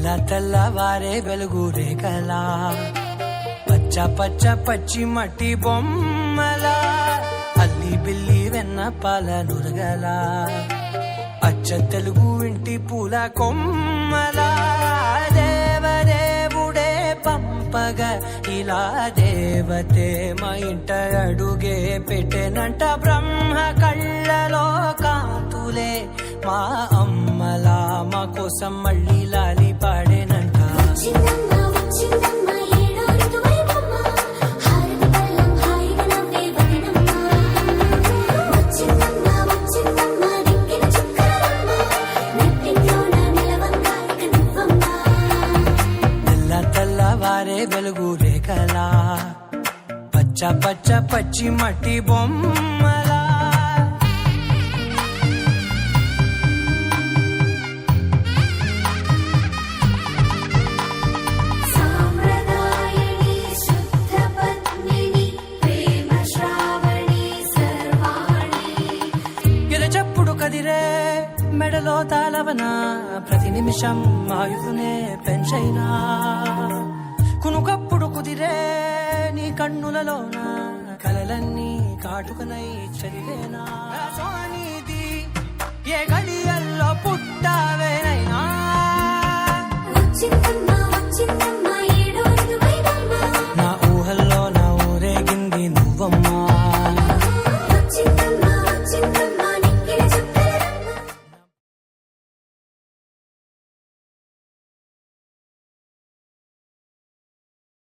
తెల్లవారే వెలుగు రేఖలా పచ్చ పచ్చ పచ్చి మట్టి బొమ్మలా అల్లి బిల్లి వెన్న పాల నురగలా అచ్చ తెలుగు ఇంటి పూల కొమ్మలా దేవదేవుడే పంపగా ఇలా దేవతే మా ఇంట అడుగే పెట్టెనంట బ్రహ్మ కళ్ళలో కాతులే మా అమ్మలా మా కోసం మళ్ళీ లాలి పాడేనంట. తెల్లవారే వెలుగు రేఖలా పచ్చ పచ్చ పచ్చి మట్టి బొమ్మలా. ఎరచప్పుడు కదిరే మెడలో తాళవన ప్రతి నిమిషం ఆయుధునే పెంచైనా కునుకప్పుడు కుదిరే నీ కన్నులలోన కలలన్నీ కాటుకనై చదివేనా సోనీది ఏ గడియల్లో పుట్టావేనైనా